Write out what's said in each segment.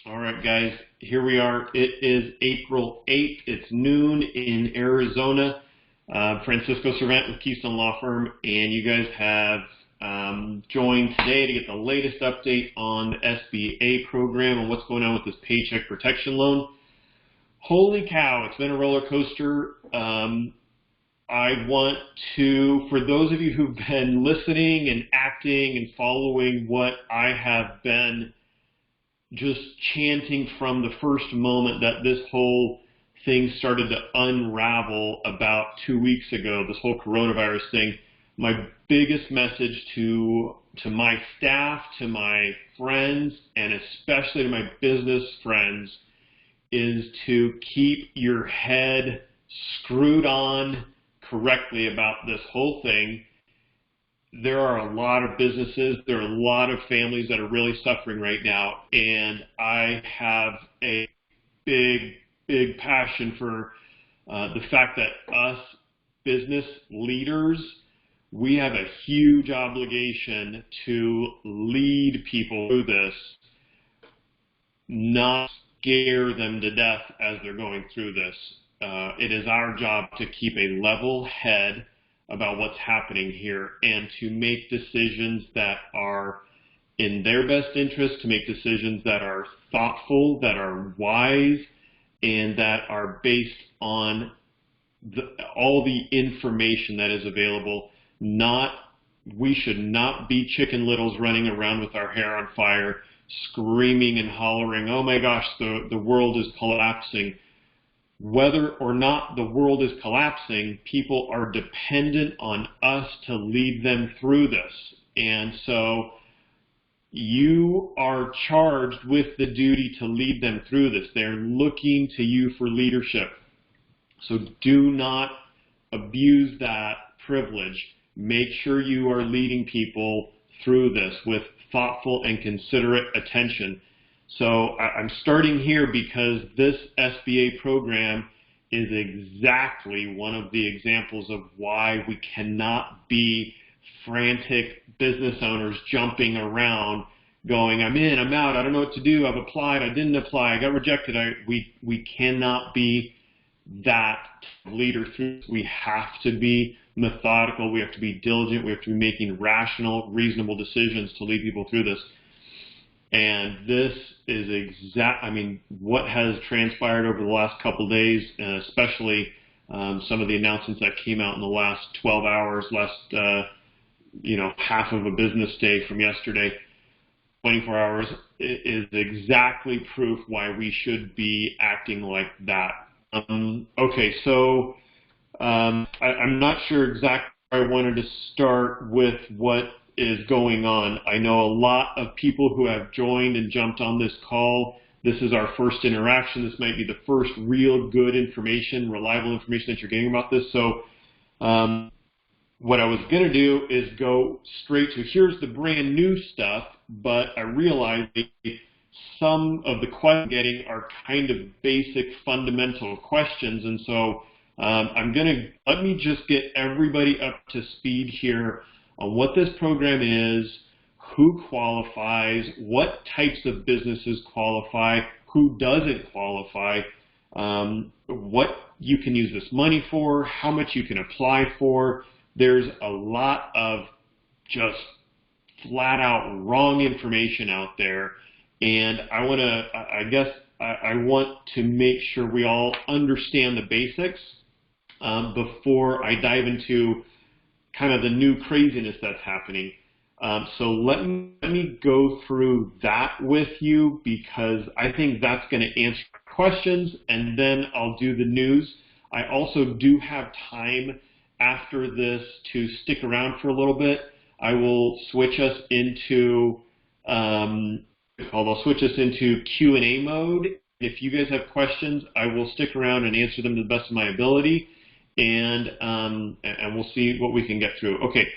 All right, guys, here we are. It is April 8th. It's noon in Arizona. Francisco Servant with Keystone Law Firm, and you guys have joined today to get the latest update on the SBA program and what's going on with this Paycheck protection loan. Holy cow, it's been a roller coaster. I want to, for those of you who've been listening and acting and following what I have been just chanting from the first moment that this whole thing started to unravel about 2 weeks ago, this whole coronavirus thing, my biggest message to my staff, to my friends, and especially to my business friends is to keep your head screwed on correctly about this whole thing. There are a lot of businesses, there are a lot of families that are really suffering right now, and I have a big passion for the fact that us business leaders, we have a huge obligation to lead people through this, not scare them to death as they're going through this. It is our job to keep a level head about what's happening here and to make decisions that are in their best interest, to make decisions that are thoughtful, that are wise, and that are based on all the information that is available. We should not be chicken littles running around with our hair on fire, screaming and hollering, oh my gosh, the world is collapsing. Whether or not the world is collapsing, people are dependent on us to lead them through this. And so you are charged with the duty to lead them through this. They're looking to you for leadership. So do not abuse that privilege. Make sure you are leading people through this with thoughtful and considerate attention. So I'm starting here because this SBA program is exactly one of the examples of why we cannot be frantic business owners jumping around going, I'm in, I'm out, I don't know what to do, I've applied, I didn't apply, I got rejected. We cannot be that leader through. We have to be methodical, we have to be diligent, we have to be making rational, reasonable decisions to lead people through this. And this is what has transpired over the last couple of days, especially some of the announcements that came out in the last 12 hours, half of a business day from yesterday, 24 hours, is exactly proof why we should be acting like that. Okay, so I'm not sure exactly where I wanted to start with what is going on. I know a lot of people who have joined and jumped on this call. This is our first interaction. This might be the first real good information, reliable information that you're getting about this. So what I was going to do is go straight to here's the brand new stuff, but I realized some of the questions I'm getting are kind of basic fundamental questions. And so let me just get everybody up to speed here on what this program is, who qualifies, what types of businesses qualify, who doesn't qualify, what you can use this money for, how much you can apply for. There's a lot of just flat out wrong information out there, and I want to make sure we all understand the basics before I dive into kind of the new craziness that's happening. So let me go through that with you because I think that's going to answer questions, and then I'll do the news. I also do have time after this to stick around for a little bit. I will switch us into Q&A mode. If you guys have questions, I will stick around and answer them to the best of my ability. And we'll see what we can get through. Okay,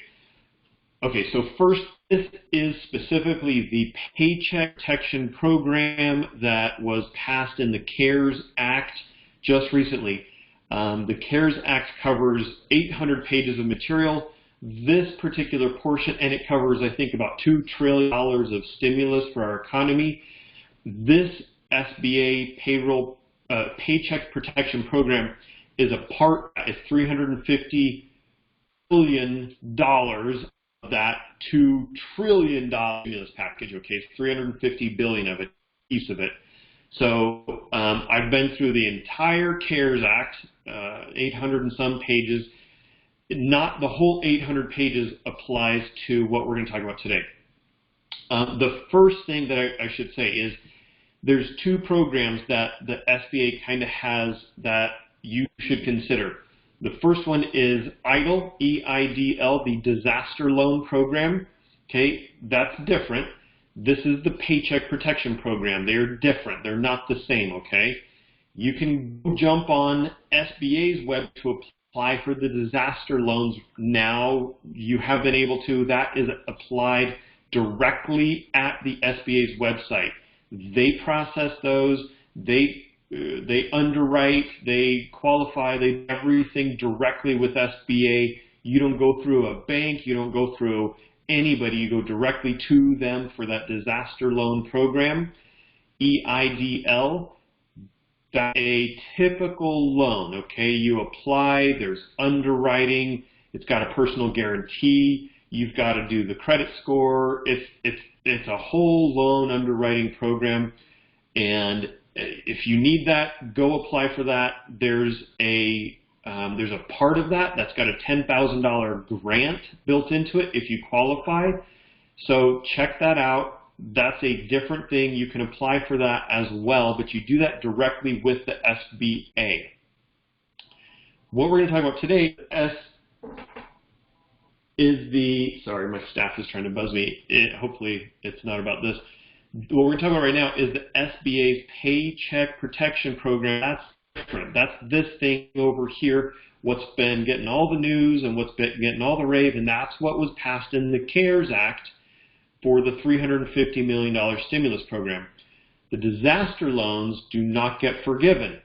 so first, this is specifically the Paycheck Protection Program that was passed in the CARES Act just recently. The CARES Act covers 800 pages of material. This particular portion, and it covers, I think, about $2 trillion of stimulus for our economy. This SBA Paycheck Protection Program is a part, it's $350 billion of that $2 trillion stimulus package. Okay, it's $350 billion of it, piece of it. So I've been through the entire CARES Act, 800 and some pages. Not the whole 800 pages applies to what we're going to talk about today. The first thing that I should say is there's two programs that the SBA kind of has that you should consider. The first one is EIDL, E-I-D-L, the Disaster Loan Program. Okay, that's different. This is the Paycheck Protection Program. They're different. They're not the same, okay? You can jump on SBA's web to apply for the disaster loans now. You have been able to. That is applied directly at the SBA's website. They process those. They underwrite. They qualify. They do everything directly with SBA. You don't go through a bank. You don't go through anybody. You go directly to them for that disaster loan program. EIDL. That's a typical loan, okay? You apply, there's underwriting, it's got a personal guarantee, you've got to do the credit score. It's a whole loan underwriting program, and if you need that, go apply for that. There's a part of that that's got a $10,000 grant built into it if you qualify. So check that out. That's a different thing. You can apply for that as well, but you do that directly with the SBA. What we're going to talk about today is the, sorry, my staff is trying to buzz me. Hopefully it's not about this. What we're going to talk about right now is the SBA's Paycheck Protection Program. That's different. That's this thing over here, what's been getting all the news and what's been getting all the rave, and that's what was passed in the CARES Act for the $350 million stimulus program. The disaster loans do not get forgiven.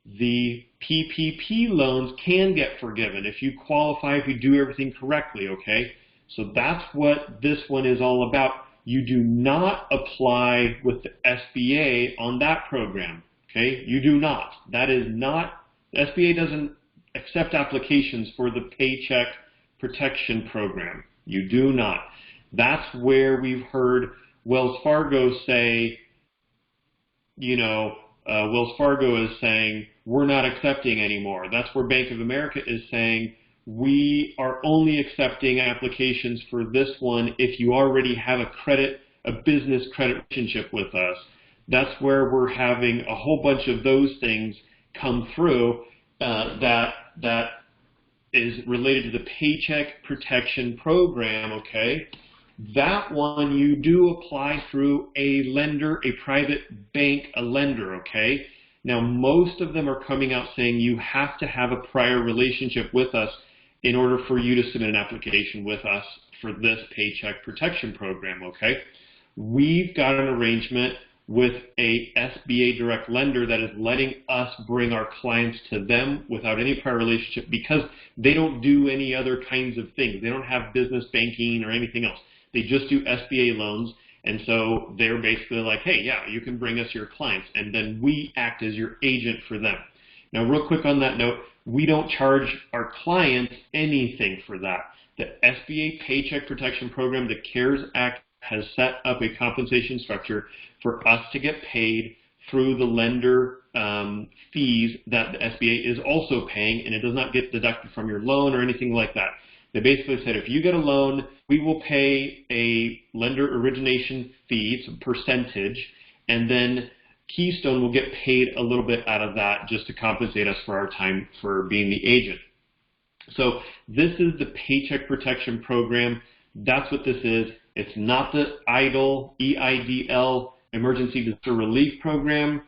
The PPP loans can get forgiven if you qualify, if you do everything correctly, okay? So that's what this one is all about. You do not apply with the SBA on that program, okay? You do not. That is not, the SBA doesn't accept applications for the Paycheck Protection Program. You do not. That's where we've heard Wells Fargo say, Wells Fargo is saying, we're not accepting anymore. That's where Bank of America is saying, we are only accepting applications for this one if you already have a business credit relationship with us. That's where we're having a whole bunch of those things come through that is related to the Paycheck Protection Program, okay? That one you do apply through a lender, a private bank, a lender, okay? Now, most of them are coming out saying you have to have a prior relationship with us in order for you to submit an application with us for this Paycheck Protection Program, okay? We've got an arrangement with a SBA direct lender that is letting us bring our clients to them without any prior relationship because they don't do any other kinds of things. They don't have business banking or anything else. They just do SBA loans, and so they're basically like, hey, yeah, you can bring us your clients, and then we act as your agent for them. Now, real quick on that note, we don't charge our clients anything for that. The SBA Paycheck Protection Program, the CARES Act, has set up a compensation structure for us to get paid through the lender fees that the SBA is also paying, and it does not get deducted from your loan or anything like that. They basically said if you get a loan, we will pay a lender origination fee, it's a percentage, and then Keystone will get paid a little bit out of that just to compensate us for our time for being the agent. So this is the Paycheck Protection Program. That's what this is. It's not the EIDL, E-I-D-L, Emergency Disaster Relief Program.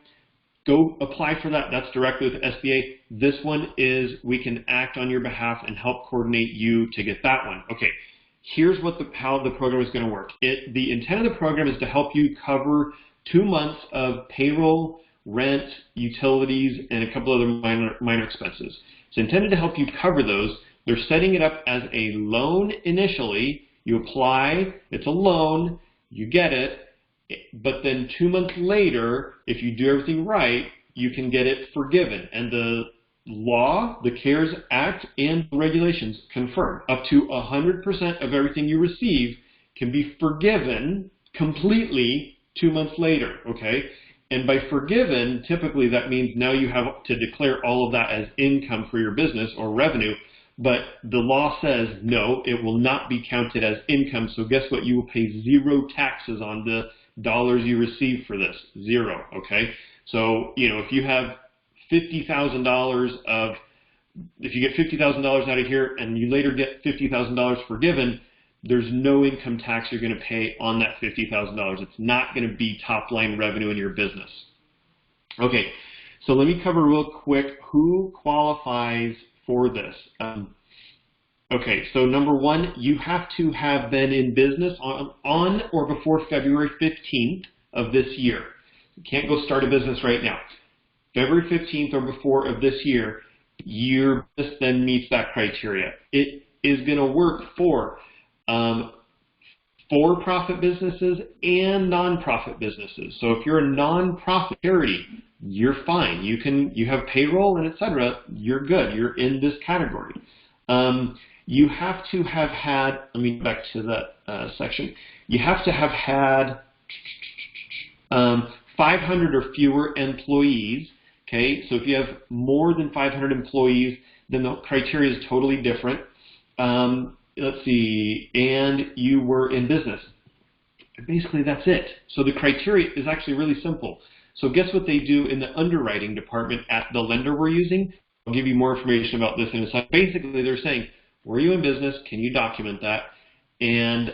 Go apply for that. That's directly with SBA. This one is we can act on your behalf and help coordinate you to get that one. Okay, here's what how the program is going to work. The intent of the program is to help you cover 2 months of payroll, rent, utilities, and a couple other minor expenses. It's intended to help you cover those. They're setting it up as a loan initially. You apply, it's a loan, you get it, But then 2 months later, if you do everything right, you can get it forgiven. And the law, the CARES Act, and the regulations confirm up to 100% of everything you receive can be forgiven completely 2 months later, okay? And by forgiven, typically that means now you have to declare all of that as income for your business or revenue, but the law says no, it will not be counted as income. So guess what? You will pay zero taxes on the dollars you receive for this. Zero, okay? So, you know, if you have $50,000 of, if you get $50,000 out of here and you later get $50,000 forgiven, there's no income tax you're going to pay on that $50,000. It's not going to be top line revenue in your business. Okay, so let me cover real quick who qualifies for this. Okay, so number one, you have to have been in business on or before February 15th of this year. You can't go start a business right now. February 15th or before of this year, your business then meets that criteria. It is going to work for for-profit businesses and non-profit businesses. So if you're a non-profit charity, you're fine. You have payroll and etc. You're good. You're in this category. You have to have had, let me go back to that section. You have to have had 500 or fewer employees. Okay, so if you have more than 500 employees, then the criteria is totally different. Let's see, and you were in business. Basically, that's it. So the criteria is actually really simple. So guess what they do in the underwriting department at the lender we're using? I'll give you more information about this in a second. Basically, they're saying, were you in business? Can you document that? And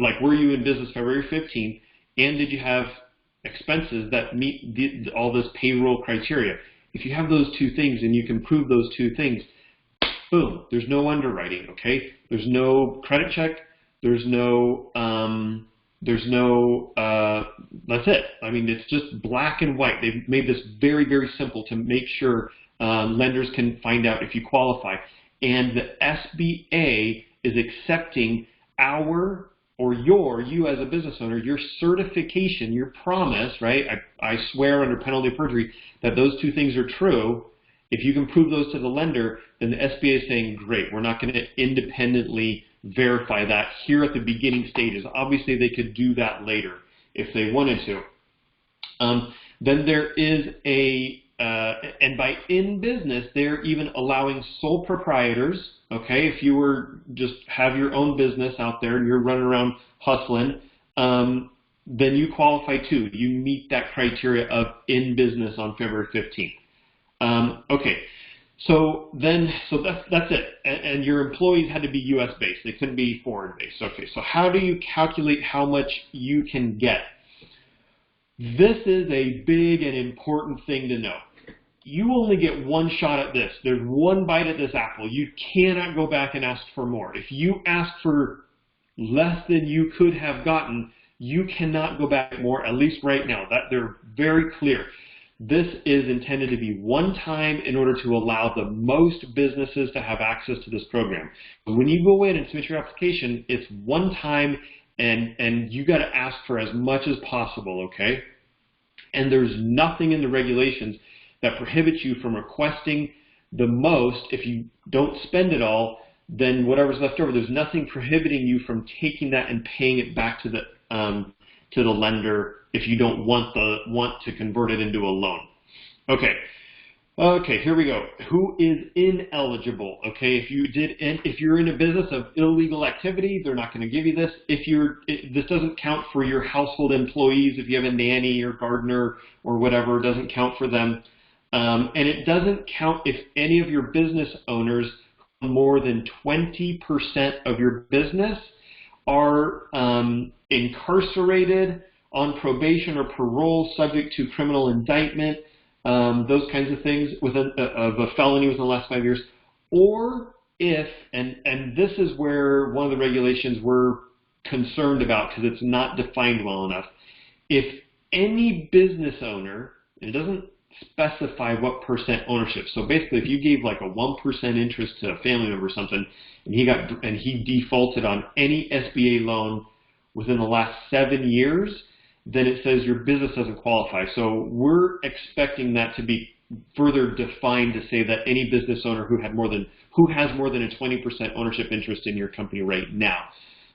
like, were you in business February 15th? And did you have expenses that meet all this payroll criteria? If you have those two things and you can prove those two things, boom, there's no underwriting, okay? There's no credit check, there's no, that's it. I mean, it's just black and white. They've made this very, very simple to make sure lenders can find out if you qualify. And the SBA is accepting you as a business owner, your certification, your promise, right? I swear under penalty of perjury that those two things are true. If you can prove those to the lender, then the SBA is saying, great, we're not going to independently verify that here at the beginning stages. Obviously, they could do that later if they wanted to. Then there is and by in business, they're even allowing sole proprietors, okay? If you were just have your own business out there and you're running around hustling, then you qualify too. You meet that criteria of in business on February 15th. Okay, so that's it. And your employees had to be U.S. based. They couldn't be foreign based. Okay, so how do you calculate how much you can get? This is a big and important thing to know. You only get one shot at this. There's one bite at this apple. You cannot go back and ask for more. If you ask for less than you could have gotten, you cannot go back more, at least right now. That they're very clear. This is intended to be one time in order to allow the most businesses to have access to this program. When you go in and submit your application, it's one time and you got to ask for as much as possible, okay? And there's nothing in the regulations that prohibits you from requesting the most. If you don't spend it all, then whatever's left over, there's nothing prohibiting you from taking that and paying it back to the lender if you don't want to convert it into a loan. Okay, here we go. Who is ineligible? Okay, if you're in a business of illegal activity, they're not going to give you this. This doesn't count for your household employees. If you have a nanny or gardener or whatever, it doesn't count for them. And it doesn't count if any of your business owners, more than 20% of your business, are incarcerated, on probation or parole, subject to criminal indictment, those kinds of things, of a felony within the last 5 years, or if, and this is where one of the regulations we're concerned about because it's not defined well enough, if any business owner, and it doesn't specify what percent ownership, so basically if you gave like a 1% interest to a family member or something, and he defaulted on any SBA loan within the last 7 years, then it says your business doesn't qualify. So we're expecting that to be further defined to say that any business owner who has more than a 20% ownership interest in your company right now.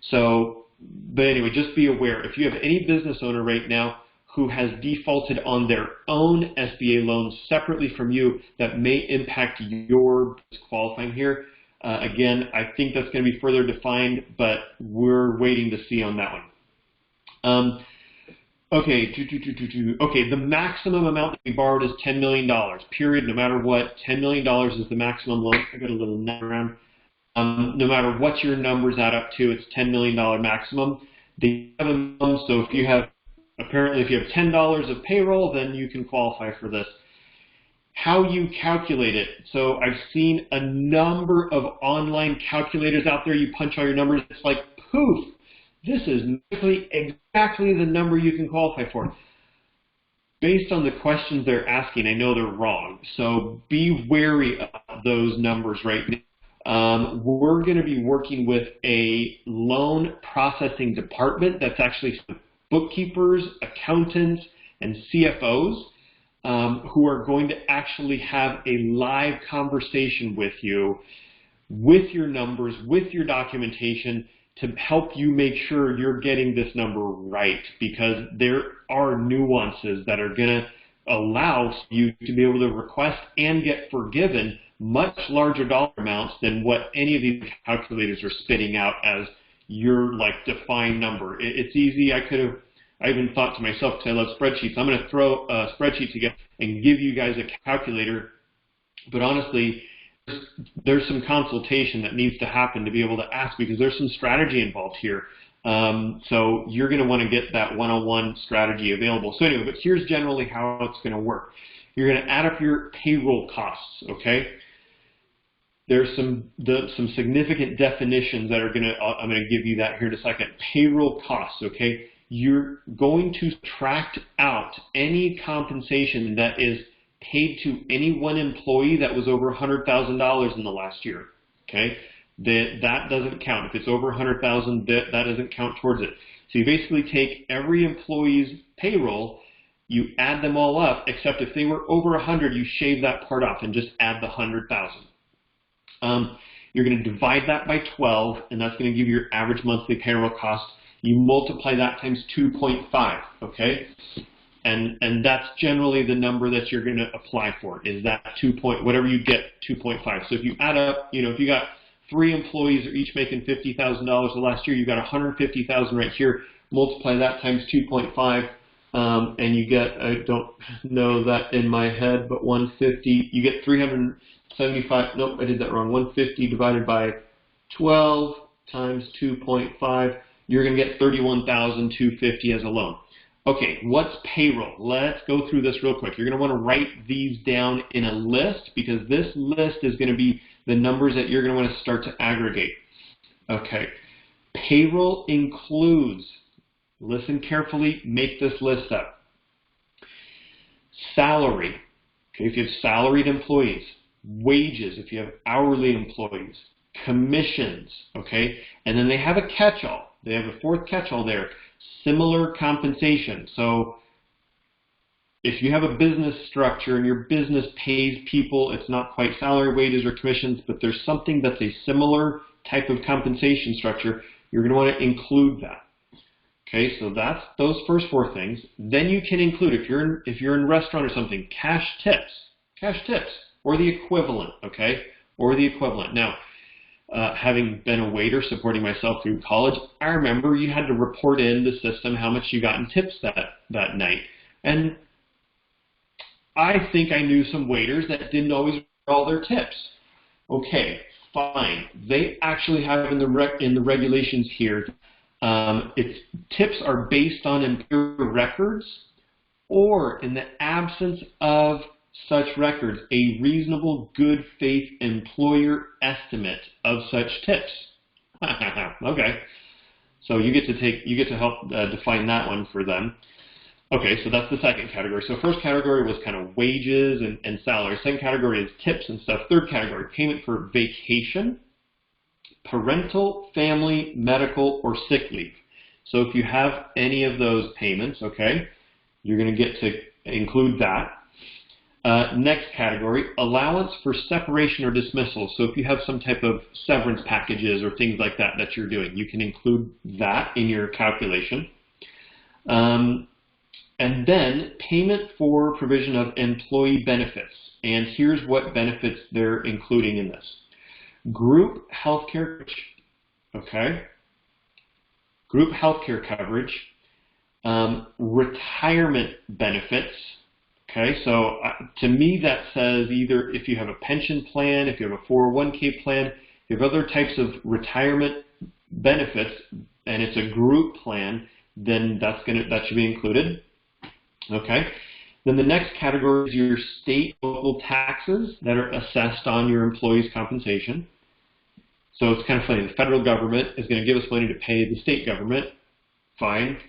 So, but anyway, just be aware, if you have any business owner right now who has defaulted on their own SBA loans separately from you, that may impact your qualifying here. Again, I think that's going to be further defined, but we're waiting to see on that one. Okay, okay, the maximum amount that we borrowed is $10 million, period, no matter what. $10 million is the maximum loan. I got a little number around. No matter what your numbers add up to, it's $10 million maximum. So if you have, apparently if you have $10 of payroll, then you can qualify for this. How you calculate it. So I've seen a number of online calculators out there. You punch all your numbers, it's like poof. This is exactly the number you can qualify for. Based on the questions they're asking, I know they're wrong. So be wary of those numbers right now. We're going to be working with a loan processing department that's actually bookkeepers, accountants, and CFOs who are going to actually have a live conversation with you, with your numbers, with your documentation, to help you make sure you're getting this number right, because there are nuances that are going to allow you to be able to request and get forgiven much larger dollar amounts than what any of these calculators are spitting out as your like defined number. It's easy. I even thought to myself, because I love spreadsheets, I'm going to throw a spreadsheet together and give you guys a calculator. But honestly, there's some consultation that needs to happen to be able to ask, because there's some strategy involved here. So you're going to want to get that one-on-one strategy available. So anyway, but here's generally how it's going to work. You're going to add up your payroll costs, okay? There's some significant definitions that are going to, I'm going to give you that here in a second. Payroll costs, okay? You're going to subtract out any compensation that is paid to any one employee that was over $100,000 in the last year, okay? That doesn't count. If it's over $100,000, that doesn't count towards it. So you basically take every employee's payroll, you add them all up, except if they were over 100, you shave that part off and just add the 100,000. You're going to divide that by 12, and that's going to give you your average monthly payroll cost. You multiply that times 2.5, okay? And that's generally the number that you're going to apply for, is that whatever you get, 2.5. So if you add up, if you got 3 employees are each making $50,000 the last year, you got $150,000 right here. Multiply that times 2.5, and you get, I don't know that in my head, but 150, you get 375, nope, I did that wrong. 150 divided by 12 times 2.5, you're going to get $31,250 as a loan. Okay, what's payroll? Let's go through this real quick. You're going to want to write these down in a list, because this list is going to be the numbers that you're going to want to start to aggregate. Okay, payroll includes, listen carefully, make this list up. Salary, okay, if you have salaried employees. Wages, if you have hourly employees. Commissions, okay, and then they have a catch-all. They have a fourth catch-all there. Similar compensation. So if you have a business structure and your business pays people, it's not quite salary, wages, or commissions, but there's something that's a similar type of compensation structure, you're going to want to include that. Okay, so that's those first 4 things. Then you can include, if you're in a restaurant or something, cash tips, or the equivalent, okay, or the equivalent. Now, having been a waiter supporting myself through college, I remember you had to report in the system how much you got in tips that night. And I think I knew some waiters that didn't always report all their tips. Okay, fine. They actually have in the regulations here, tips are based on employer records, or in the absence of such records, a reasonable good faith employer estimate of such tips. Okay, so you get to help define that one for them. Okay, so that's the second category. So first category was kind of wages and salary. Second category is tips and stuff. Third category, payment for vacation, parental, family, medical, or sick leave. So if you have any of those payments, okay, you're going to get to include that. Next category, allowance for separation or dismissal. So if you have some type of severance packages or things like that that you're doing, you can include that in your calculation. And then payment for provision of employee benefits. And here's what benefits they're including in this. Group healthcare coverage, okay? Group healthcare coverage, retirement benefits. Okay, so to me that says either if you have a pension plan, if you have a 401k plan, if you have other types of retirement benefits, and it's a group plan, then that should be included. Okay, then the next category is your state local taxes that are assessed on your employees' compensation. So it's kind of funny. The federal government is going to give us money to pay the state government. Fine.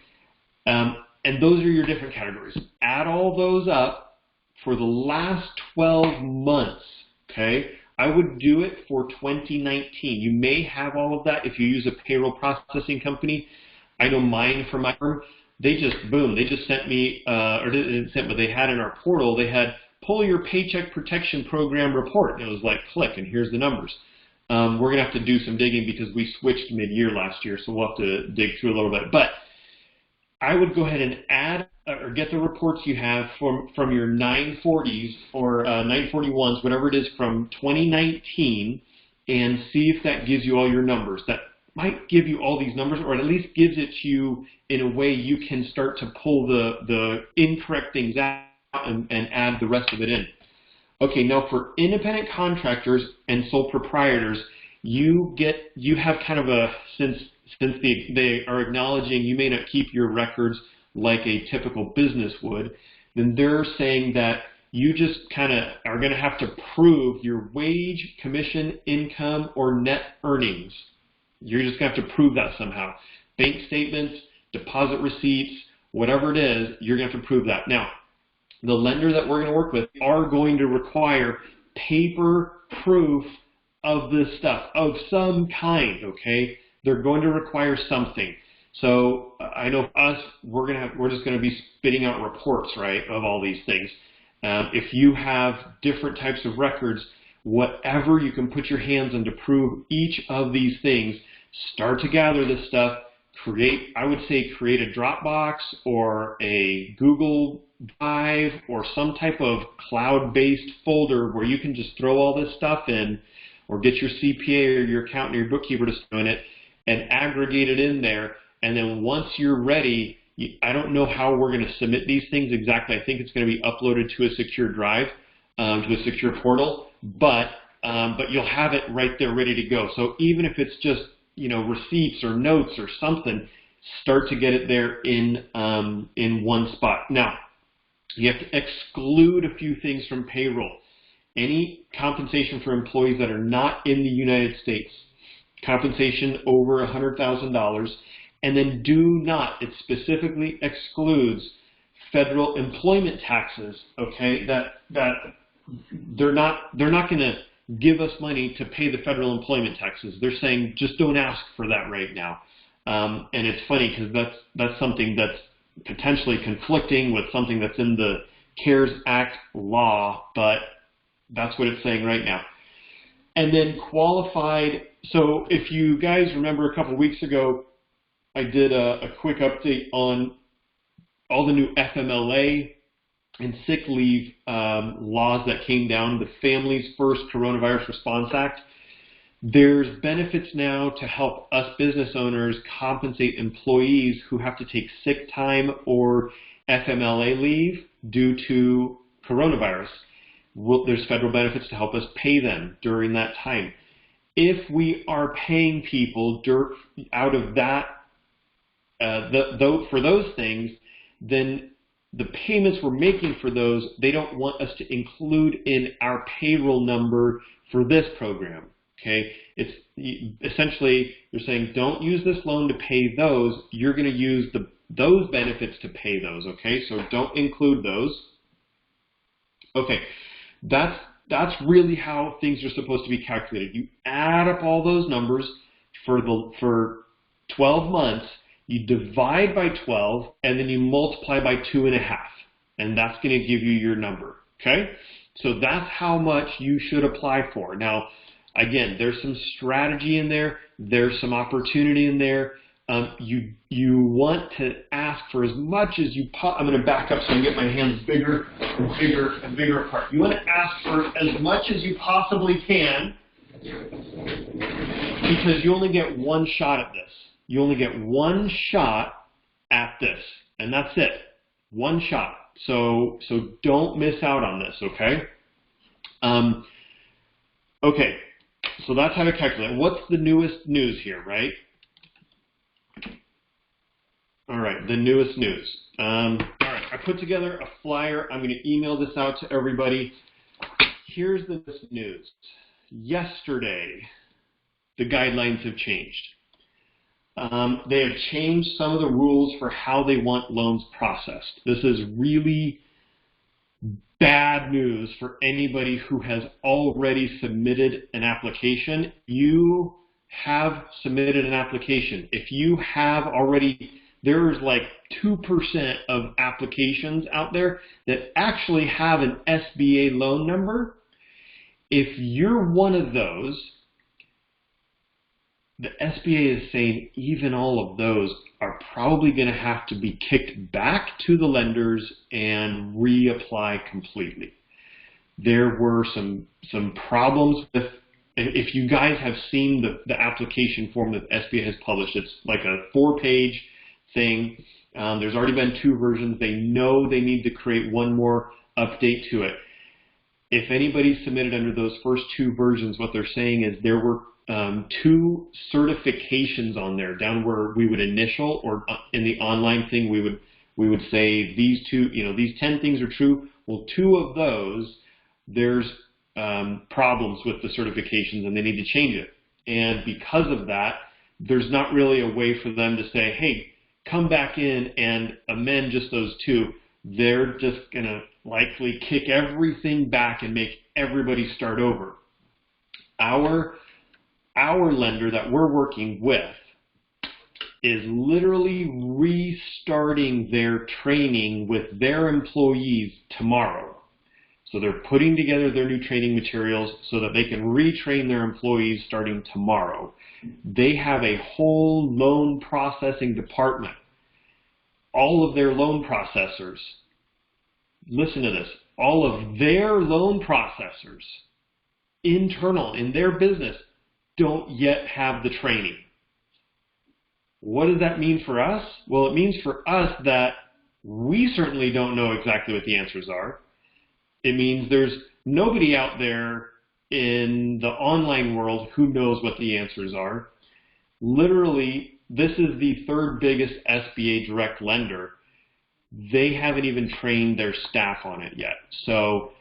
And those are your different categories. Add all those up for the last 12 months, okay? I would do it for 2019. You may have all of that if you use a payroll processing company. I know mine for my firm, they just sent me, or didn't send, but they had in our portal, they had pull your Paycheck Protection Program report. And it was like, click, and here's the numbers. We're going to have to do some digging because we switched mid-year last year, so we'll have to dig through a little bit. But I would go ahead and add or get the reports you have from your 940s or 941s, whatever it is, from 2019, and see if that gives you all your numbers. That might give you all these numbers, or at least gives it to you in a way you can start to pull the incorrect things out and add the rest of it in. Okay, now for independent contractors and sole proprietors, you have kind of a, since they are acknowledging you may not keep your records like a typical business would, then they're saying that you just kind of are going to have to prove your wage, commission, income, or net earnings. You're just going to have to prove that somehow. Bank statements, deposit receipts, whatever it is, you're going to have to prove that. Now, the lender that we're going to work with are going to require paper proof of this stuff of some kind, okay? They're going to require something. So I know for us, we're just going to be spitting out reports, right, of all these things. If you have different types of records, whatever you can put your hands on to prove each of these things, start to gather this stuff. I would say create a Dropbox or a Google Drive or some type of cloud-based folder where you can just throw all this stuff in, or get your CPA or your accountant or your bookkeeper to throw in it and aggregate it in there. And then once you're ready, I don't know how we're going to submit these things exactly. I think it's going to be uploaded to a secure drive, to a secure portal, but you'll have it right there ready to go. So even if it's just, receipts or notes or something, start to get it there in one spot. Now, you have to exclude a few things from payroll. Any compensation for employees that are not in the United States, compensation over $100,000, and then it specifically excludes federal employment taxes, okay, that they're not going to give us money to pay the federal employment taxes. They're saying just don't ask for that right now. And it's funny because that's something that's potentially conflicting with something that's in the CARES Act law, but that's what it's saying right now. And then qualified. So if you guys remember a couple weeks ago, I did a quick update on all the new FMLA and sick leave laws that came down, the Families First Coronavirus Response Act. There's benefits now to help us business owners compensate employees who have to take sick time or FMLA leave due to coronavirus. There's federal benefits to help us pay them during that time. If we are paying people out of that, for those things, then the payments we're making for those, they don't want us to include in our payroll number for this program. Okay, it's essentially you're saying don't use this loan to pay those. You're going to use those benefits to pay those. Okay, so don't include those. Okay, that's really how things are supposed to be calculated. You add up all those numbers for 12 months, you divide by 12, and then you multiply by 2.5, and that's going to give you your number, okay? So that's how much you should apply for. Now, again, there's some strategy in there. There's some opportunity in there. You want to ask for as much as you I'm going to back up so I can get my hands bigger and bigger and bigger apart. You want to ask for as much as you possibly can because you only get one shot at this. You only get one shot at this, and that's it. One shot. So don't miss out on this, okay? Okay, so that's how to calculate. What's the newest news here, right? All right, the newest news. All right, I put together a flyer. I'm going to email this out to everybody. Here's the newest news. Yesterday, the guidelines have changed. They have changed some of the rules for how they want loans processed. This is really bad news for anybody who has already submitted an application. You have submitted an application. If you have already, there's like 2% of applications out there that actually have an SBA loan number. If you're one of those, the SBA is saying even all of those are probably going to have to be kicked back to the lenders and reapply completely. There were some problems with, if you guys have seen the application form that SBA has published, it's like a 4-page thing. There's already been 2 versions. They know they need to create one more update to it. If anybody submitted under those first 2 versions, what they're saying is there were 2 certifications on there, down where we would initial, or in the online thing we would say these 2, these 10 things are true. Well, 2 of those, there's problems with the certifications and they need to change it. And because of that, there's not really a way for them to say, hey, come back in and amend just those 2. They're just going to likely kick everything back and make everybody start over. Our lender that we're working with is literally restarting their training with their employees tomorrow. So they're putting together their new training materials so that they can retrain their employees starting tomorrow. They have a whole loan processing department. All of their loan processors, listen to this, all of their loan processors, internal in their business, don't yet have the training. What does that mean for us? Well, it means for us that we certainly don't know exactly what the answers are. It means there's nobody out there in the online world who knows what the answers are. Literally, this is the 3rd biggest SBA direct lender. They haven't even trained their staff on it yet. So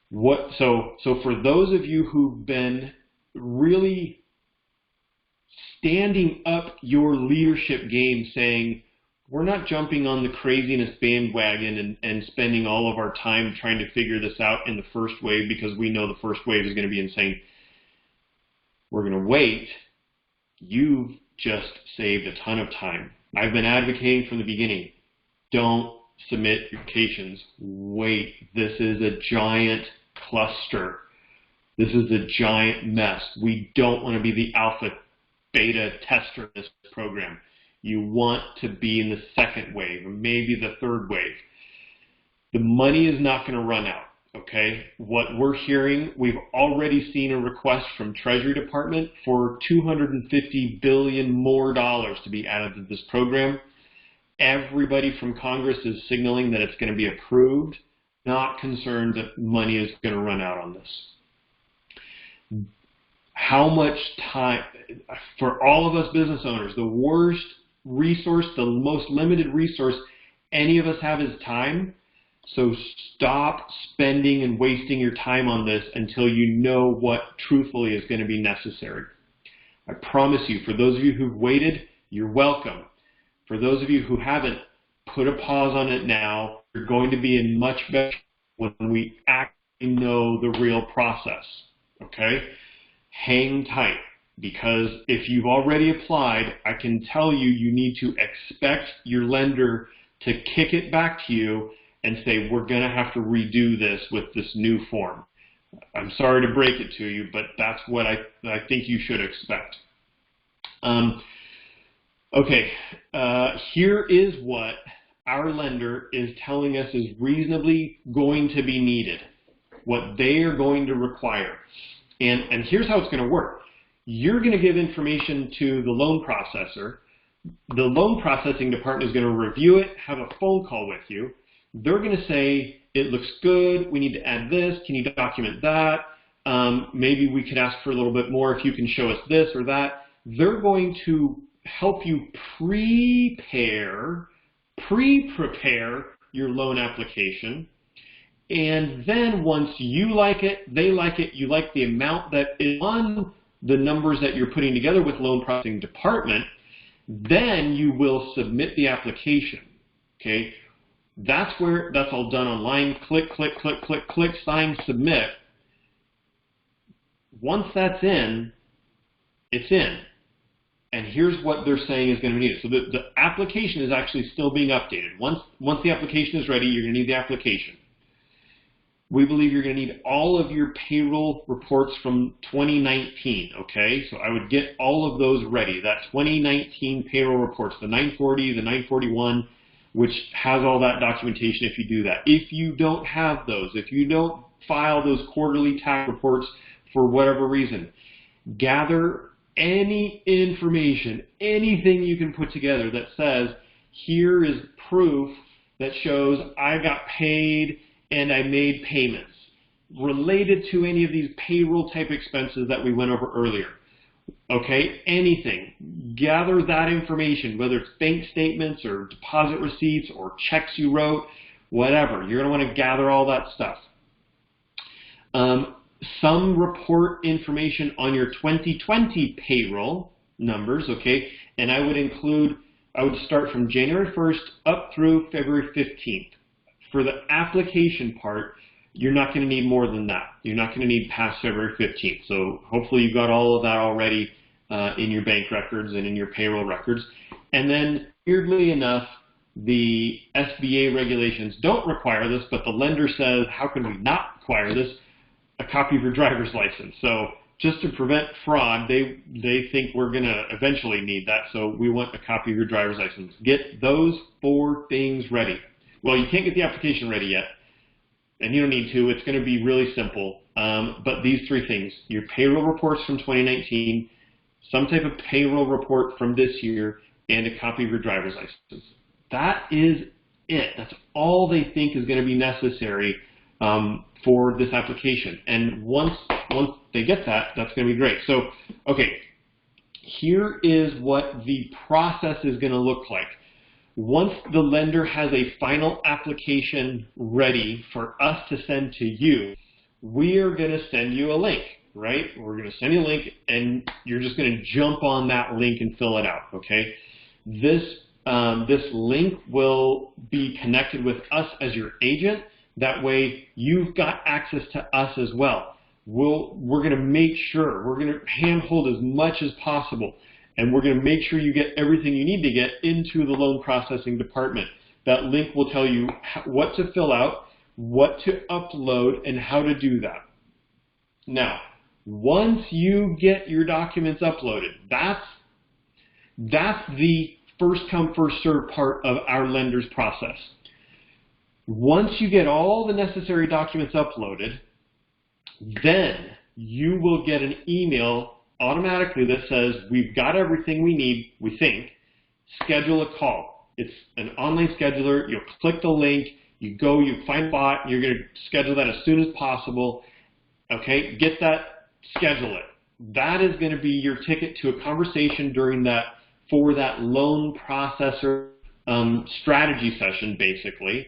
for those of you who've been really standing up your leadership game, saying, we're not jumping on the craziness bandwagon and spending all of our time trying to figure this out in the first wave because we know the first wave is going to be insane. We're going to wait. You've just saved a ton of time. I've been advocating from the beginning. Don't submit your applications. Wait. This is a giant cluster. This is a giant mess. We don't want to be the alpha, beta tester in this program. You want to be in the 2nd wave, or maybe the 3rd wave. The money is not going to run out, okay? What we're hearing, we've already seen a request from Treasury Department for $250 billion more to be added to this program. Everybody from Congress is signaling that it's going to be approved, not concerned that money is going to run out on this. How much time, for all of us business owners, the worst resource, the most limited resource any of us have is time. So stop spending and wasting your time on this until you know what truthfully is going to be necessary. I promise you, for those of you who've waited, you're welcome. For those of you who haven't, put a pause on it now. You're going to be in much better when we actually know the real process, okay? Hang tight. Because if you've already applied, I can tell you, you need to expect your lender to kick it back to you and say, we're going to have to redo this with this new form. I'm sorry to break it to you, but that's what I think you should expect. Okay, here is what our lender is telling us is reasonably going to be needed, what they are going to require. And here's how it's going to work. You're going to give information to the loan processor. The loan processing department is going to review it, have a phone call with you. They're going to say, it looks good, we need to add this, can you document that? Maybe we could ask for a little bit more if you can show us this or that. They're going to help you pre-prepare your loan application. And then once you like it, they like it, you like the amount that is on the numbers that you're putting together with loan processing department, then you will submit the application, okay? That's all done online. Click, click, click, click, click, sign, submit. Once that's in, it's in. And here's what they're saying is going to be needed. So the application is actually still being updated. Once the application is ready, you're going to need the application. We believe you're going to need all of your payroll reports from 2019, okay? So I would get all of those ready. That 2019 payroll reports, the 940, the 941, which has all that documentation if you do that. If you don't have those, if you don't file those quarterly tax reports for whatever reason, gather any information, anything you can put together that says, here is proof that shows I got paid and I made payments related to any of these payroll type expenses that we went over earlier. Okay, anything. Gather that information, whether it's bank statements or deposit receipts or checks you wrote, whatever. You're going to want to gather all that stuff. Some report information on your 2020 payroll numbers, okay, and I would start from January 1st up through February 15th. For the application part, you're not going to need more than that. You're not going to need past February 15th. So hopefully you've got all of that already in your bank records and in your payroll records. And then, weirdly enough, the SBA regulations don't require this, but the lender says, how can we not require this? A copy of your driver's license. So just to prevent fraud, they think we're going to eventually need that. So we want a copy of your driver's license. Get those 4 things ready. Well, you can't get the application ready yet, and you don't need to. It's going to be really simple. But these 3 things, your payroll reports from 2019, some type of payroll report from this year, and a copy of your driver's license. That is it. That's all they think is going to be necessary for this application. And once they get that, that's going to be great. So, okay, here is what the process is going to look like. Once the lender has a final application ready for us to send to you, we are going to send you a link, right? We're going to send you a link, and you're just going to jump on that link and fill it out, okay? This link will be connected with us as your agent. That way, you've got access to us as well. We're going to make sure, we're going to handhold as much as possible. And we're going to make sure you get everything you need to get into the loan processing department. That link will tell you what to fill out, what to upload, and how to do that. Now, once you get your documents uploaded, that's the first come, first served part of our lender's process. Once you get all the necessary documents uploaded, then you will get an email automatically that says, we've got everything we need, we think, schedule a call. It's an online scheduler. You'll click the link, you go, you find a bot, you're going to schedule that as soon as possible. Okay, get that, schedule it. That is going to be your ticket to a conversation for that loan processor strategy session, basically,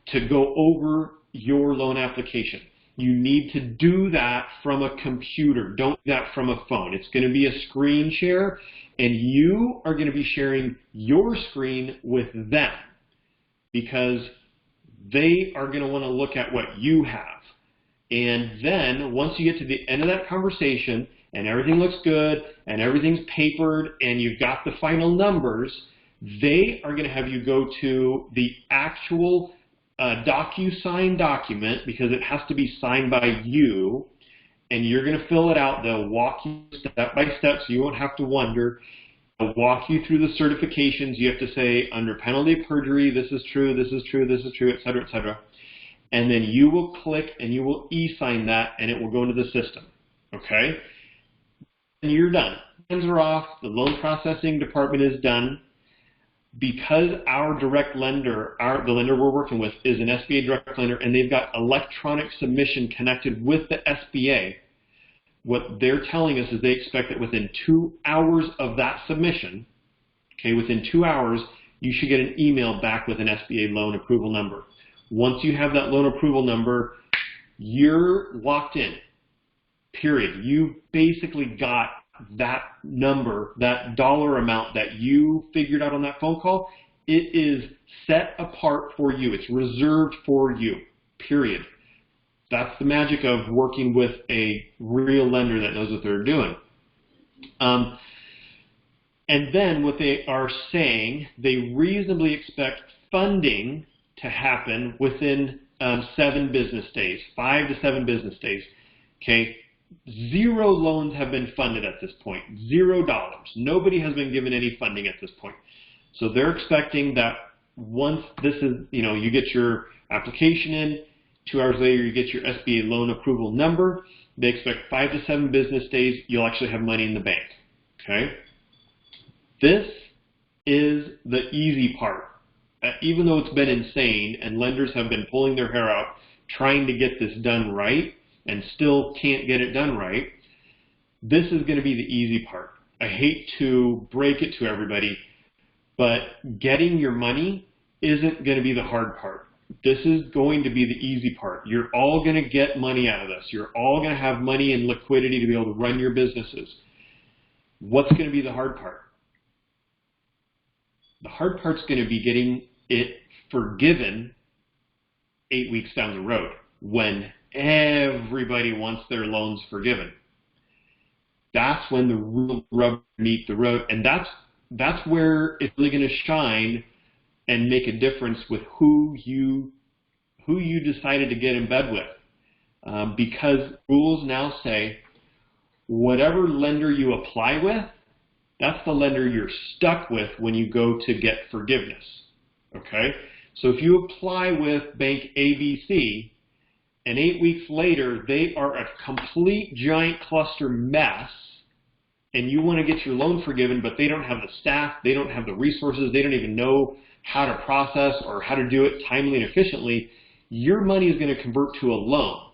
to go over your loan application. You need to do that from a computer. Don't do that from a phone. It's going to be a screen share, and you are going to be sharing your screen with them because they are going to want to look at what you have. And then once you get to the end of that conversation and everything looks good and everything's papered and you've got the final numbers, they are going to have you go to the actual DocuSign document, because it has to be signed by you, and you're going to fill it out. They'll walk you step by step so you won't have to wonder. They'll walk you through the certifications. You have to say, under penalty of perjury, this is true, this is true, this is true, et cetera, et cetera. And then you will click and you will e-sign that, and it will go into the system. Okay? And you're done. Hands are off. The loan processing department is done. Because our direct lender, the lender we're working with, is an SBA direct lender, and they've got electronic submission connected with the SBA, what they're telling us is they expect that within 2 hours of that submission, okay, within 2 hours, you should get an email back with an SBA loan approval number. Once you have that loan approval number, you're locked in, period. You basically got that number, that dollar amount that you figured out on that phone call. It is set apart for you. It's reserved for you, period. That's the magic of working with a real lender that knows what they're doing. And then what they are saying, they reasonably expect funding to happen within 7 business days, 5 to 7 business days. Okay. 0 loans have been funded at this point. $0. Nobody has been given any funding at this point. So they're expecting that once this is, you get your application in, 2 hours later you get your SBA loan approval number. They expect 5 to 7 business days, you'll actually have money in the bank. Okay? This is the easy part. Even though it's been insane and lenders have been pulling their hair out trying to get this done right, and still can't get it done right, this is going to be the easy part. I hate to break it to everybody, but getting your money isn't going to be the hard part. This is going to be the easy part. You're all going to get money out of this. You're all going to have money and liquidity to be able to run your businesses. What's going to be the hard part? The hard part's going to be getting it forgiven 8 weeks down the road, when everybody wants their loans forgiven. That's when the real rubber meets the road, and that's where it's really going to shine and make a difference with who you decided to get in bed with. Because rules now say whatever lender you apply with, that's the lender you're stuck with when you go to get forgiveness. Okay? So if you apply with Bank ABC, and 8 weeks later, they are a complete giant cluster mess, and you want to get your loan forgiven, but they don't have the staff, they don't have the resources, they don't even know how to process or how to do it timely and efficiently, your money is going to convert to a loan.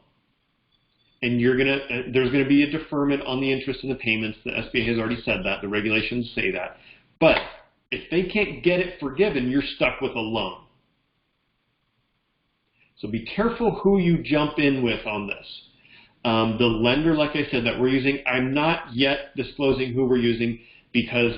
And there's going to be a deferment on the interest and the payments. The SBA has already said that. The regulations say that. But if they can't get it forgiven, you're stuck with a loan. So be careful who you jump in with on this. The lender, like I said, that we're using, I'm not yet disclosing who we're using because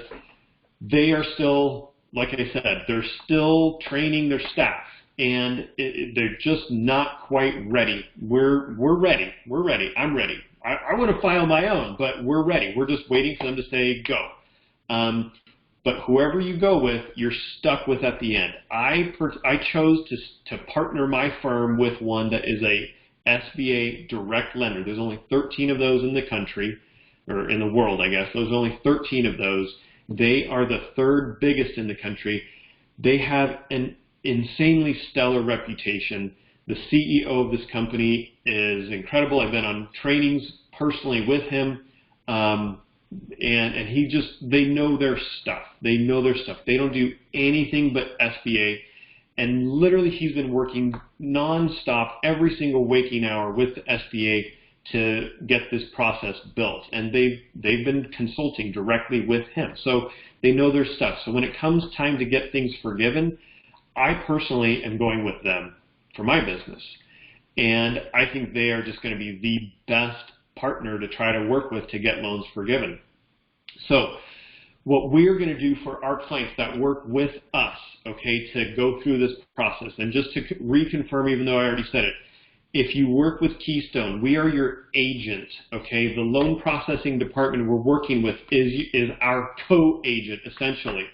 they are still, like I said, they're still training their staff, and they're just not quite ready. We're ready. We're ready. I'm ready. I want to file my own, but we're ready. We're just waiting for them to say go. But whoever you go with, you're stuck with at the end. I chose to partner my firm with one that is a SBA direct lender. There's only 13 of those in the country, or in the world, I guess. There's only 13 of those. They are the 3rd biggest in the country. They have an insanely stellar reputation. The CEO of this company is incredible. I've been on trainings personally with him. And they know their stuff. They know their stuff. They don't do anything but SBA. And literally he's been working nonstop every single waking hour with the SBA to get this process built. And they've been consulting directly with him. So they know their stuff. So when it comes time to get things forgiven, I personally am going with them for my business. And I think they are just going to be the best partner to try to work with to get loans forgiven. So what we're going to do for our clients that work with us, okay, to go through this process, and just to reconfirm, even though I already said it, If you work with Keystone, we are your agent, okay? The loan processing department we're working with is our co-agent, essentially,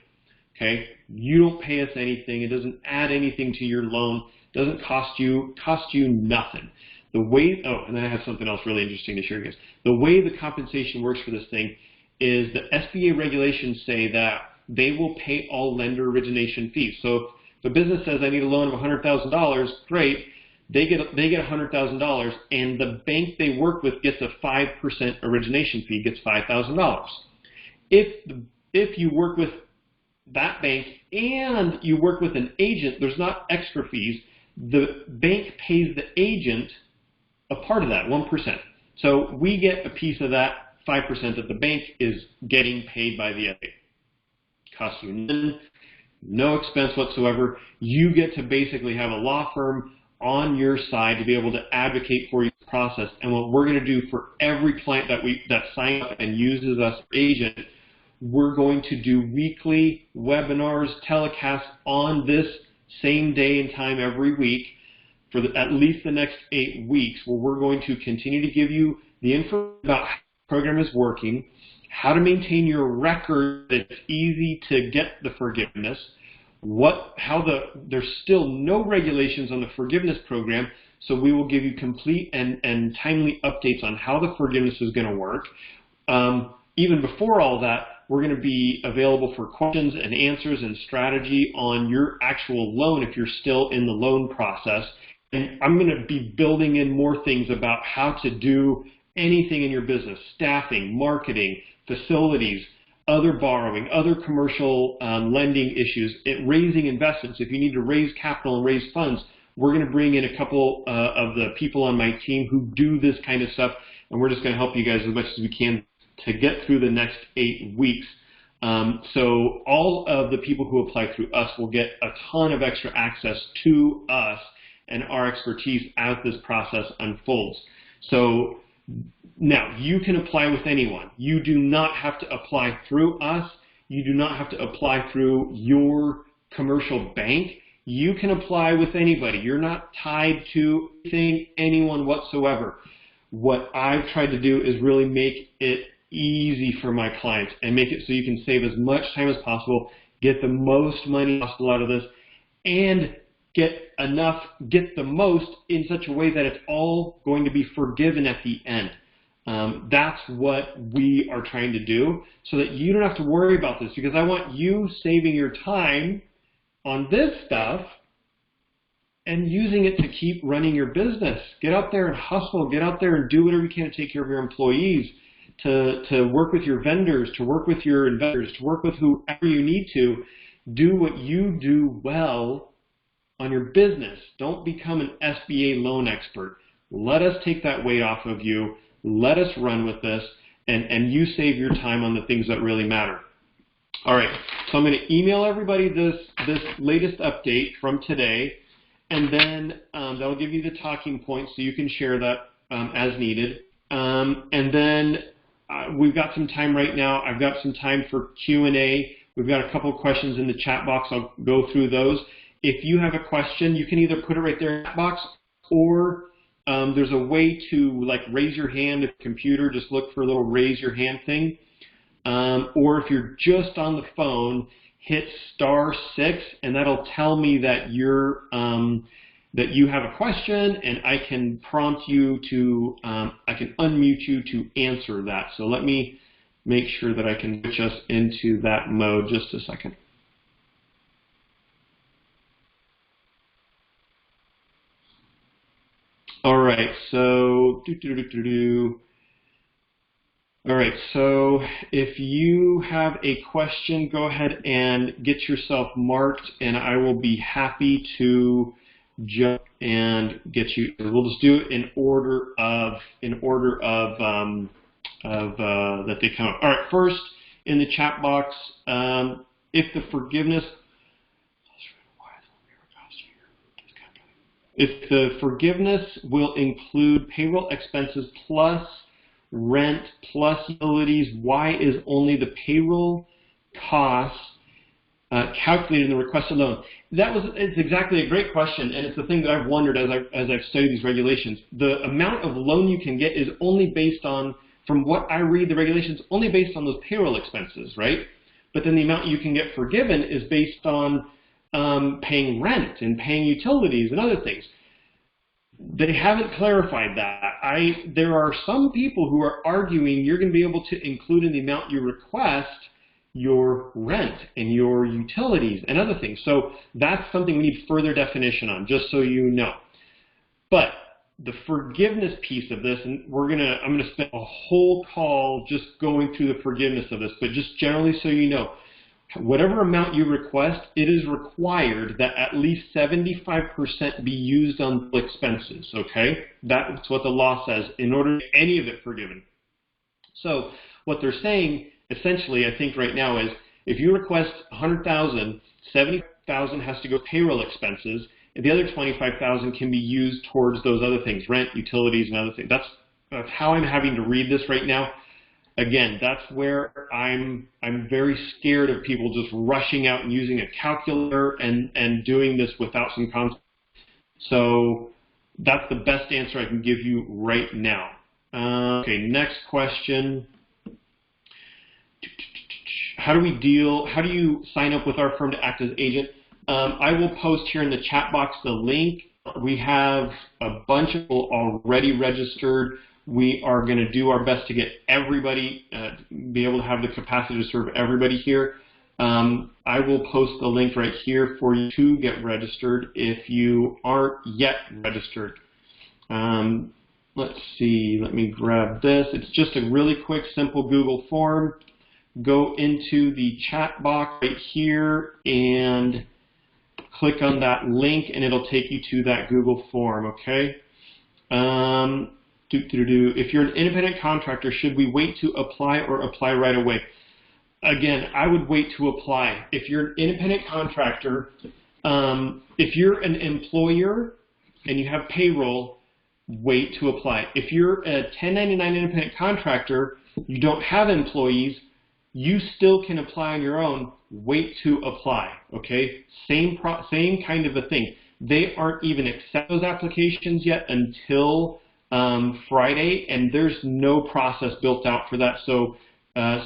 okay? You don't pay us anything. It doesn't add anything to your loan. It doesn't cost you nothing. The way, oh, and then I have something else really interesting to share with you guys. The way the compensation works for this thing is the SBA regulations say that they will pay all lender origination fees. So if a business says I need a loan of $100,000, great. They get $100,000, and the bank they work with gets a 5% origination fee, gets $5,000. If you work with that bank and you work with an agent, there's not extra fees. The bank pays the agent a part of that, 1%. So we get a piece of that 5% that the bank is getting paid by the SBA. Costs you no expense whatsoever. You get to basically have a law firm on your side to be able to advocate for your process. And what we're going to do for every client that signs up and uses us as agent, we're going to do weekly webinars, telecasts on this same day and time every week for at least the next 8 weeks, where we're going to continue to give you the information about how the program is working, how to maintain your record that it's easy to get the forgiveness, there's still no regulations on the forgiveness program, so we will give you complete and timely updates on how the forgiveness is going to work. Even before all that, we're going to be available for questions and answers and strategy on your actual loan if you're still in the loan process. And I'm going to be building in more things about how to do anything in your business: staffing, marketing, facilities, other borrowing, other commercial lending issues, raising investments. If you need to raise capital and raise funds, we're going to bring in a couple of the people on my team who do this kind of stuff, and we're just going to help you guys as much as we can to get through the next 8 weeks. So all of the people who apply through us will get a ton of extra access to us and our expertise as this process unfolds. So now, you can apply with anyone. You do not have to apply through us. You do not have to apply through your commercial bank. You can apply with anybody. You're not tied to anyone whatsoever. What I've tried to do is really make it easy for my clients and make it so you can save as much time as possible, get the most money possible out of this, and get the most in such a way that it's all going to be forgiven at the end. That's what we are trying to do, so that you don't have to worry about this, because I want you saving your time on this stuff and using it to keep running your business. Get out there and hustle. Get out there and do whatever you can to take care of your employees, to work with your vendors, to work with your investors, to work with whoever you need to. Do what you do well on your business. Don't become an SBA loan expert. Let us take that weight off of you. Let us run with this, and you save your time on the things that really matter. All right, so I'm going to email everybody this latest update from today, and then that'll give you the talking points so you can share that as needed. And then we've got some time right now. I've got some time for Q&A. We've got a couple of questions in the chat box. I'll go through those. If you have a question, you can either put it right there in that box, or there's a way to raise your hand with a computer. Just look for a little raise your hand thing. Or if you're just on the phone, hit *6, and that'll tell me that that you have a question, and I can prompt you to, I can unmute you to answer that. So let me make sure that I can switch us into that mode. Just a second. All right, so all right, so if you have a question, go ahead and get yourself marked, and I will be happy to jump and get you. We'll just do it in order of that they come up. All right, first in the chat box, if the forgiveness. If the forgiveness will include payroll expenses plus rent plus utilities, why is only the payroll costs calculated in the requested loan? It's exactly a great question, and it's the thing that I've wondered as I've studied these regulations. The amount of loan you can get is only based on, from what I read the regulations, only based on those payroll expenses, right? But then the amount you can get forgiven is based on paying rent and paying utilities and other things. They haven't clarified that. There are some people who are arguing you're going to be able to include in the amount you request your rent and your utilities and other things. So that's something we need further definition on, just so you know. But the forgiveness piece of this, and I'm gonna spend a whole call just going through the forgiveness of this, but just generally so you know, whatever amount you request, it is required that at least 75% be used on expenses, okay? That's what the law says in order to get any of it forgiven. So what they're saying, essentially, I think right now is, if you request $100,000, $70,000 has to go payroll expenses, and the other $25,000 can be used towards those other things, rent, utilities, and other things. That's how I'm having to read this right now. Again, that's where I'm very scared of people just rushing out and using a calculator and doing this without some context. So that's the best answer I can give you right now. Okay, next question. How do you sign up with our firm to act as agent? I will post here in the chat box the link. We have a bunch of people already registered. We are going to do our best to get everybody, be able to have the capacity to serve everybody here. I will post the link right here for you to get registered if you aren't yet registered. Let's see, let me grab this. It's just a really quick, simple Google form. Go into the chat box right here and click on that link, and it'll take you to that Google form, okay? If you're an independent contractor, should we wait to apply or apply right away? Again, I would wait to apply. If you're an independent contractor, if you're an employer and you have payroll, wait to apply. If you're a 1099 independent contractor, you don't have employees, you still can apply on your own. Wait to apply, okay? Same kind of a thing. They aren't even accepting those applications yet until Friday, and there's no process built out for that. So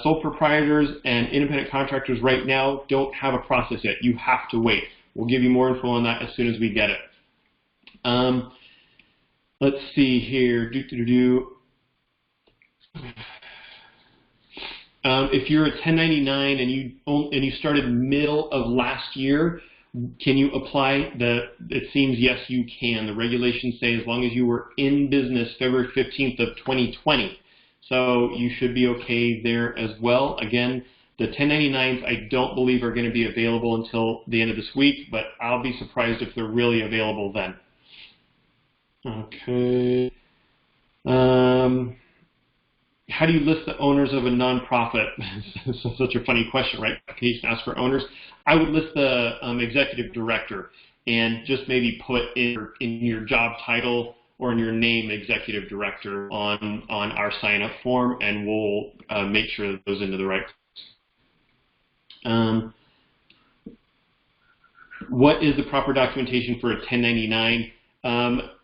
sole proprietors and independent contractors right now don't have a process yet. You have to wait. We'll give you more info on that as soon as we get it. Let's see here. If you're a 1099 and you started middle of last year, can you apply? It seems yes, you can. The regulations say as long as you were in business February 15th of 2020. So you should be okay there as well. Again, the 1099s I don't believe are going to be available until the end of this week, but I'll be surprised if they're really available then. Okay. How do you list the owners of a nonprofit? Such a funny question, right? Can you ask for owners? I would list the executive director and just maybe put in your job title or in your name executive director on our sign-up form, and we'll make sure that goes into the right place. What is the proper documentation for a 1099?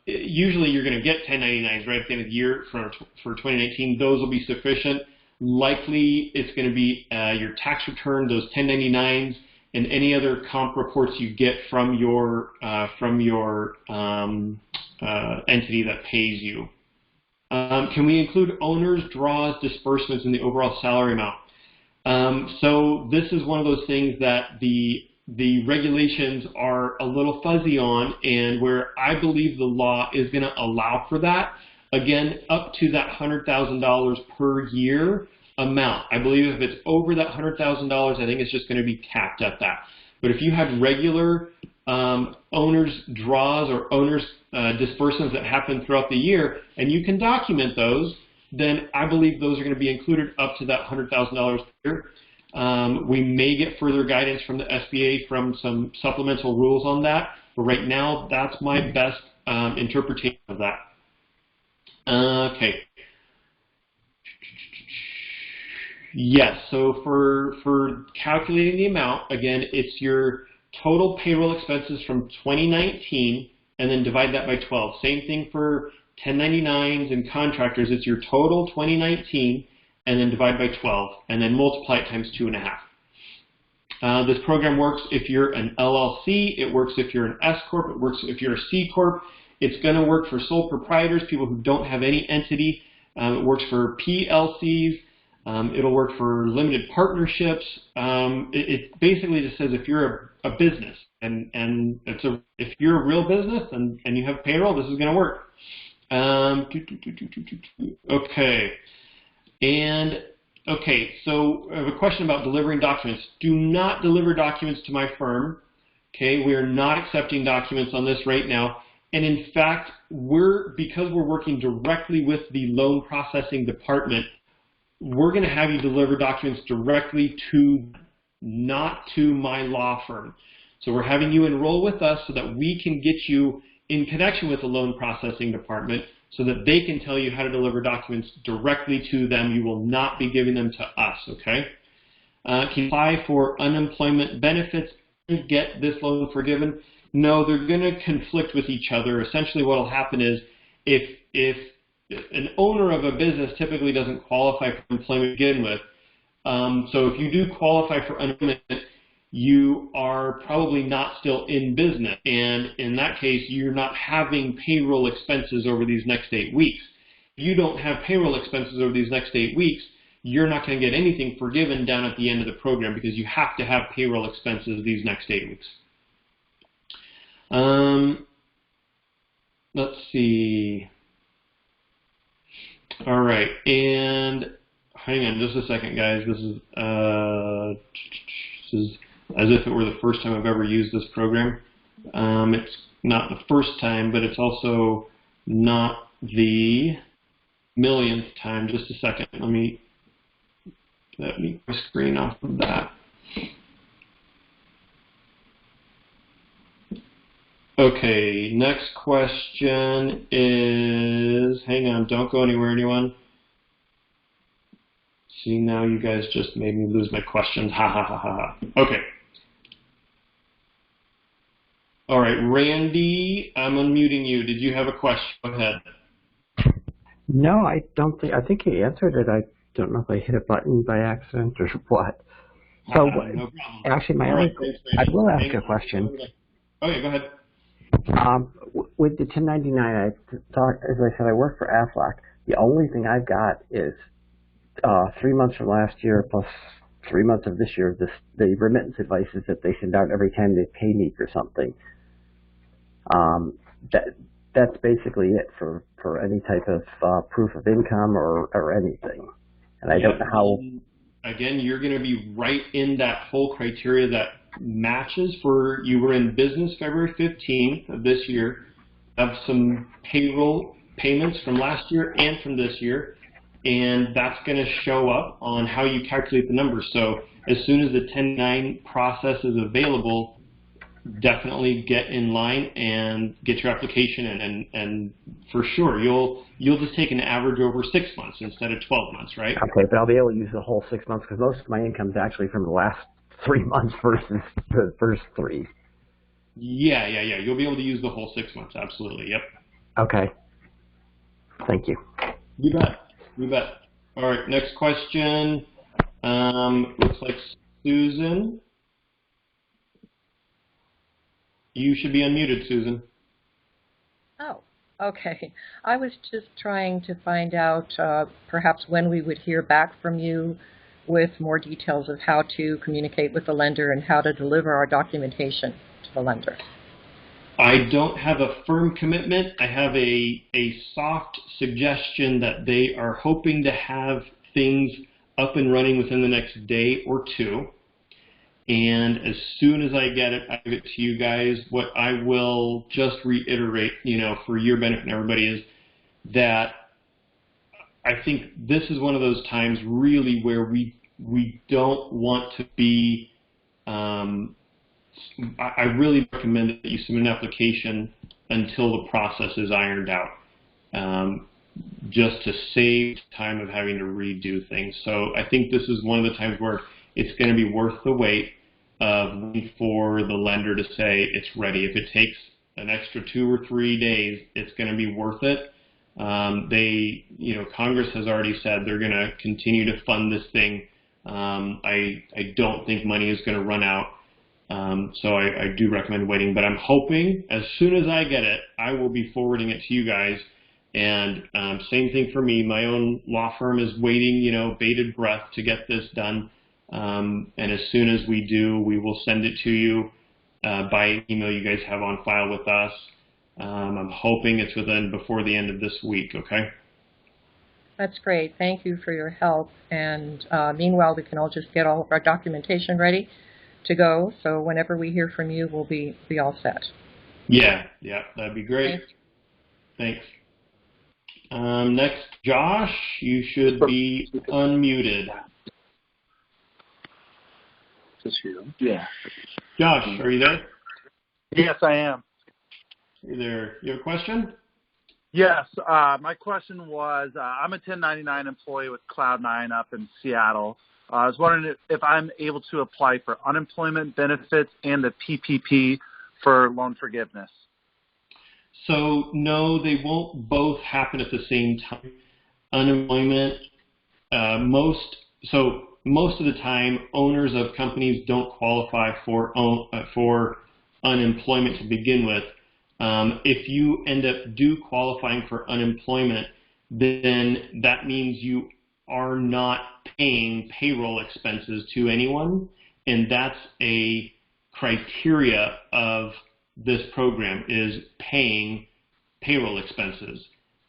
Usually you're going to get 1099s right at the end of the year for 2019. Those will be sufficient. Likely it's going to be your tax return, those 1099s, and any other comp reports you get from your entity that pays you. Can we include owners, draws, disbursements in the overall salary amount? So this is one of those things that the regulations are a little fuzzy on, and where I believe the law is going to allow for that, again, up to that $100,000 per year amount. I believe if it's over that $100,000, I think it's just going to be capped at that. But if you have regular owner's draws or owner's disbursements that happen throughout the year, and you can document those, then I believe those are going to be included up to that $100,000 per year. We may get further guidance from the SBA from some supplemental rules on that, but right now that's my best interpretation of that. Okay. Yes, so for calculating the amount, again, it's your total payroll expenses from 2019 and then divide that by 12. Same thing for 1099s and contractors. It's your total 2019 and then divide by 12 and then multiply it times 2.5. This program works if you're an LLC. It works if you're an S Corp. It works if you're a C Corp. It's going to work for sole proprietors, people who don't have any entity. It works for PLCs. It'll work for limited partnerships. It basically just says if you're a business and if you're a real business and you have payroll, this is going to work. Okay, so I have a question about delivering documents. Do not deliver documents to my firm. Okay, we are not accepting documents on this right now. And in fact, because we're working directly with the loan processing department, we're going to have you deliver documents directly to, not to my law firm. So we're having you enroll with us so that we can get you in connection with the loan processing department so that they can tell you how to deliver documents directly to them. You will not be giving them to us, okay? Can you apply for unemployment benefits and get this loan forgiven? No, they're going to conflict with each other. Essentially what will happen is if an owner of a business typically doesn't qualify for employment to begin with, so if you do qualify for unemployment, you are probably not still in business. And in that case, you're not having payroll expenses over these next 8 weeks. If you don't have payroll expenses over these next 8 weeks, you're not going to get anything forgiven down at the end of the program because you have to have payroll expenses these next 8 weeks. Let's see. All right, and hang on just a second, guys. This is as if it were the first time I've ever used this program. It's not the first time, but it's also not the millionth time. Just a second. Let me screen off of that. Okay, next question is, hang on, don't go anywhere, anyone. See, now you guys just made me lose my questions. Ha ha ha ha ha. Okay. All right, Randy, I'm unmuting you. Did you have a question? Go ahead. No, I don't think. I think he answered it. I don't know if I hit a button by accident or what. So, no problem. Actually, I will ask a question. Oh yeah, go ahead. With the 1099, I thought, as I said, I work for AFLAC. The only thing I've got is 3 months from last year plus 3 months of this year. The remittance advices that they send out every time they pay me for something. That's basically it for any type of proof of income or anything. And I don't know how. Again, you're going to be right in that whole criteria that matches for you were in business February 15th of this year. Have some payroll payments from last year and from this year, and that's going to show up on how you calculate the numbers. So as soon as the 1099 process is available, definitely get in line and get your application in, and for sure you'll just take an average over 6 months instead of 12 months, right? Okay, but I'll be able to use the whole 6 months because most of my income is actually from the last 3 months versus the first 3. Yeah. You'll be able to use the whole 6 months. Absolutely. Yep. Okay. Thank you. You bet. All right. Next question. Looks like Susan. You should be unmuted, Susan. Oh, okay. I was just trying to find out perhaps when we would hear back from you with more details of how to communicate with the lender and how to deliver our documentation to the lender. I don't have a firm commitment. I have a soft suggestion that they are hoping to have things up and running within the next day or two. And as soon as I get it, I give it to you guys. What I will just reiterate, for your benefit and everybody, is that I think this is one of those times really where we don't want to be, I really recommend that you submit an application until the process is ironed out. just to save time of having to redo things. So I think this is one of the times where it's going to be worth the wait for the lender to say it's ready. If it takes an extra 2 or 3 days, it's going to be worth it. Congress has already said they're going to continue to fund this thing. I don't think money is going to run out. So I do recommend waiting, but I'm hoping as soon as I get it, I will be forwarding it to you guys. And same thing for me. My own law firm is waiting, bated breath to get this done. And as soon as we do, we will send it to you by email you guys have on file with us. I'm hoping it's before the end of this week, okay? That's great. Thank you for your help. And meanwhile, we can all just get all of our documentation ready to go. So whenever we hear from you, we'll be all set. Yeah, that'd be great. Thanks. Next, Josh, you should be unmuted. Just you. Yeah. Josh, are you there? Yes, I am. Hey there. You have a question? Yes. My question was, I'm a 1099 employee with Cloud9 up in Seattle. I was wondering if I'm able to apply for unemployment benefits and the PPP for loan forgiveness. So, no, they won't both happen at the same time. Unemployment, most of the time, owners of companies don't qualify for unemployment to begin with. If you end up qualifying for unemployment, then that means you are not paying payroll expenses to anyone, and that's a criteria of this program, is paying payroll expenses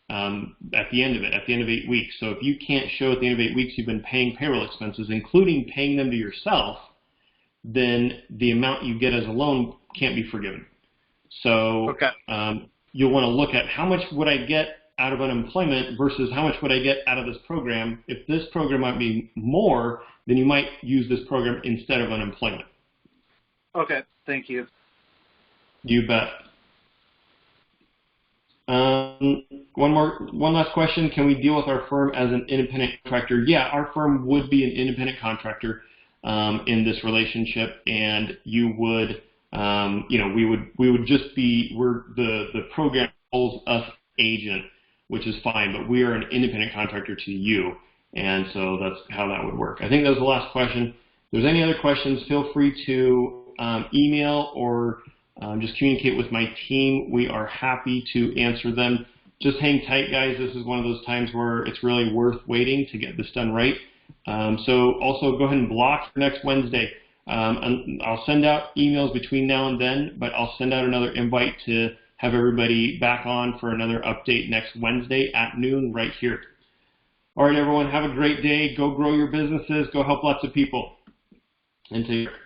at the end of 8 weeks. So if you can't show at the end of 8 weeks you've been paying payroll expenses, including paying them to yourself, then the amount you get as a loan can't be forgiven. So you'll want to look at how much would I get out of unemployment versus how much would I get out of this program. If this program might be more, then you might use this program instead of unemployment. Okay, thank you. You bet. One last question. Can we deal with our firm as an independent contractor? Yeah, our firm would be an independent contractor in this relationship, and you would, we would just be, the program holds us agent, which is fine, but we are an independent contractor to you, and so that's how that would work. I think that was the last question. If there's any other questions, feel free to email or just communicate with my team. We are happy to answer them. Just hang tight, guys. This is one of those times where it's really worth waiting to get this done right. So also go ahead and block for next Wednesday. And I'll send out emails between now and then, but I'll send out another invite to have everybody back on for another update next Wednesday at noon right here. All right, everyone, have a great day. Go grow your businesses. Go help lots of people. And take care.